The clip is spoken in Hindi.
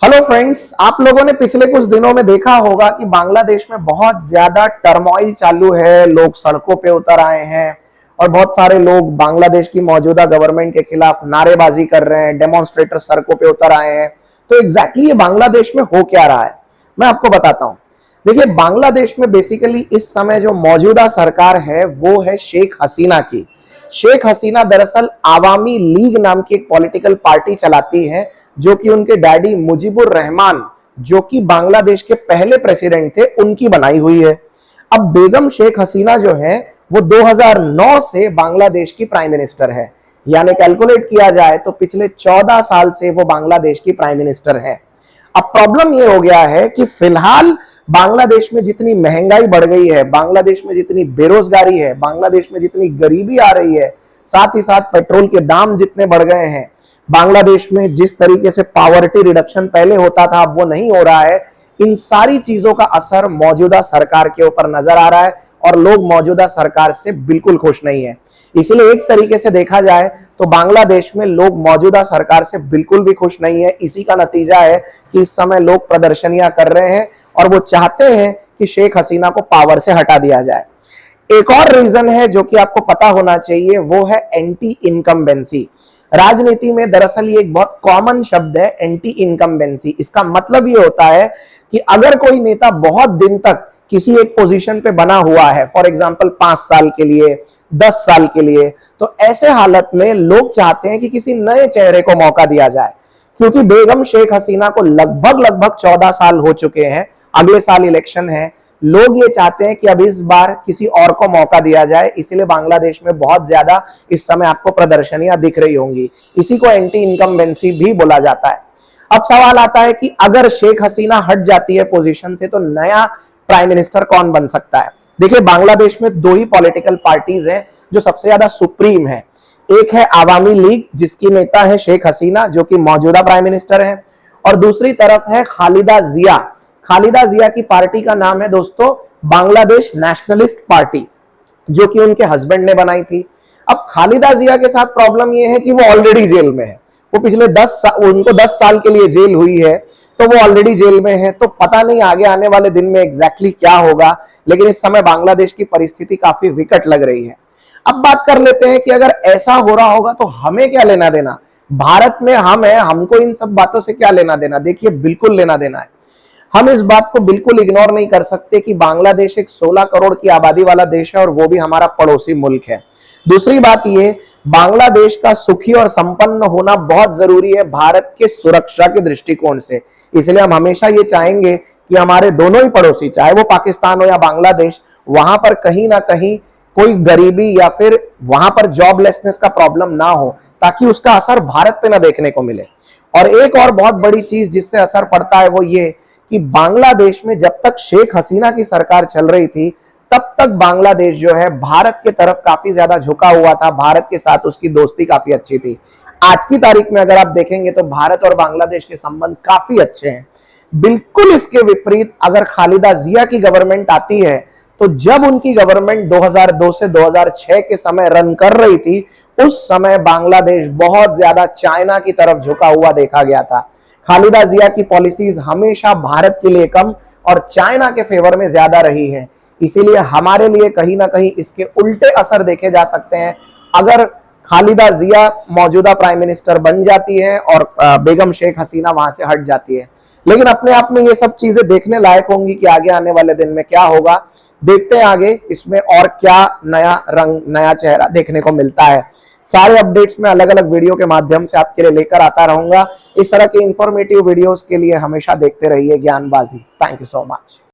हेलो फ्रेंड्स, आप लोगों ने पिछले कुछ दिनों में देखा होगा कि बांग्लादेश में बहुत ज्यादा टर्मोइल चालू है। लोग सड़कों पे उतर आए हैं और बहुत सारे लोग बांग्लादेश की मौजूदा गवर्नमेंट के खिलाफ नारेबाजी कर रहे हैं। डेमोन्स्ट्रेटर सड़कों पे उतर आए हैं। तो एग्जैक्टली ये बांग्लादेश में हो क्या रहा है, मैं आपको बताता हूं। देखिए, बांग्लादेश में बेसिकली इस समय जो मौजूदा सरकार है वो है शेख हसीना की। शेख हसीना दरअसल आवामी लीग नाम की एक पॉलिटिकल पार्टी चलाती है, जो कि उनके डैडी मुजीबुर रहमान, जो कि बांग्लादेश के पहले प्रेसिडेंट थे, उनकी बनाई हुई है। अब बेगम शेख हसीना जो है वो 2009 से बांग्लादेश की प्राइम मिनिस्टर है। यानी कैलकुलेट किया जाए तो पिछले 14 साल से वो बांग्लादेश की प्राइम मिनिस्टर है। अब प्रॉब्लम ये हो गया है कि फिलहाल बांग्लादेश में जितनी महंगाई बढ़ गई है, बांग्लादेश में जितनी बेरोजगारी है, बांग्लादेश में जितनी गरीबी आ रही है, साथ ही साथ पेट्रोल के दाम जितने बढ़ गए हैं, बांग्लादेश में जिस तरीके से पॉवर्टी रिडक्शन पहले होता था अब वो नहीं हो रहा है। इन सारी चीजों का असर मौजूदा सरकार के ऊपर नजर आ रहा है और लोग मौजूदा सरकार से बिल्कुल खुश नहीं है। इसीलिए एक तरीके से देखा जाए तो बांग्लादेश में लोग मौजूदा सरकार से बिल्कुल भी खुश नहीं है। इसी का नतीजा है कि इस समय लोग प्रदर्शनियां कर रहे हैं और वो चाहते हैं कि शेख हसीना को पावर से हटा दिया जाए। एक और रीजन है जो कि आपको पता होना चाहिए, वो है एंटी इनकम्बेंसी। राजनीति में दरअसल ये एक बहुत कॉमन शब्द है, एंटी इनकम्बेंसी। इसका मतलब ये होता है कि अगर कोई नेता बहुत दिन तक किसी एक पोजीशन पे बना हुआ है, फॉर एग्जांपल 5 साल के लिए, 10 साल के लिए, तो ऐसे हालत में लोग चाहते हैं कि किसी नए चेहरे को मौका दिया जाए। क्योंकि बेगम शेख हसीना को लगभग 14 साल हो चुके हैं, अगले साल इलेक्शन है, लोग ये चाहते हैं कि अब इस बार किसी और को मौका दिया जाए। इसीलिए बांग्लादेश में बहुत ज्यादा इस समय आपको प्रदर्शनियां दिख रही होंगी। इसी को एंटी इनकम्बेंसी भी बोला जाता है। अब सवाल आता है कि अगर शेख हसीना हट जाती है पोजीशन से तो नया प्राइम मिनिस्टर कौन बन सकता है। देखिए, बांग्लादेश में 2 ही पॉलिटिकल पार्टीज हैं जो सबसे ज्यादा सुप्रीम है। एक है आवामी लीग, जिसकी नेता है शेख हसीना, जो कि मौजूदा प्राइम मिनिस्टर है, और दूसरी तरफ है खालिदा जिया। खालिदा जिया की पार्टी का नाम है दोस्तों बांग्लादेश नेशनलिस्ट पार्टी, जो कि उनके हस्बैंड ने बनाई थी। अब खालिदा जिया के साथ प्रॉब्लम यह है कि वो ऑलरेडी जेल में है। वो पिछले उनको 10 साल के लिए जेल हुई है, तो वो ऑलरेडी जेल में है। तो पता नहीं आगे आने वाले दिन में एग्जैक्टली क्या होगा, लेकिन इस समय बांग्लादेश की परिस्थिति काफी विकट लग रही है। अब बात कर लेते हैं कि अगर ऐसा हो रहा होगा तो हमें क्या लेना देना। भारत में हम है, हमको इन सब बातों से क्या लेना देना। देखिए, बिल्कुल लेना देना है। हम इस बात को बिल्कुल इग्नोर नहीं कर सकते कि बांग्लादेश एक 16 करोड़ की आबादी वाला देश है और वो भी हमारा पड़ोसी मुल्क है। दूसरी बात ये, बांग्लादेश का सुखी और संपन्न होना बहुत जरूरी है भारत के सुरक्षा के दृष्टिकोण से। इसलिए हम हमेशा ये चाहेंगे कि हमारे दोनों ही पड़ोसी, चाहे वो पाकिस्तान हो या बांग्लादेश, वहां पर कहीं ना कहीं कोई गरीबी या फिर वहां पर जॉबलेसनेस का प्रॉब्लम ना हो, ताकि उसका असर भारत पे ना देखने को मिले। और एक और बहुत बड़ी चीज जिससे असर पड़ता है वो ये कि बांग्लादेश में जब तक शेख हसीना की सरकार चल रही थी तब तक बांग्लादेश जो है भारत के तरफ काफी ज्यादा झुका हुआ था। भारत के साथ उसकी दोस्ती काफी अच्छी थी। आज की तारीख में अगर आप देखेंगे तो भारत और बांग्लादेश के संबंध काफी अच्छे हैं। बिल्कुल इसके विपरीत अगर खालिदा जिया की गवर्नमेंट आती है, तो जब उनकी गवर्नमेंट 2002 से 2006 के समय रन कर रही थी, उस समय बांग्लादेश बहुत ज्यादा चाइना की तरफ झुका हुआ देखा गया था। खालिदा जिया की पॉलिसीज हमेशा भारत के लिए कम और चाइना के फेवर में ज्यादा रही है। इसीलिए हमारे लिए कहीं ना कहीं इसके उल्टे असर देखे जा सकते हैं अगर खालिदा जिया मौजूदा प्राइम मिनिस्टर बन जाती है और बेगम शेख हसीना वहां से हट जाती है। लेकिन अपने आप में ये सब चीजें देखने लायक होंगी कि आगे आने वाले दिन में क्या होगा। देखते हैं आगे इसमें और क्या नया रंग, नया चेहरा देखने को मिलता है। सारे अपडेट्स में अलग अलग वीडियो के माध्यम से आपके लिए लेकर आता रहूंगा। इस तरह के इंफॉर्मेटिव वीडियोस के लिए हमेशा देखते रहिए Gyanbaazi. Thank you so much.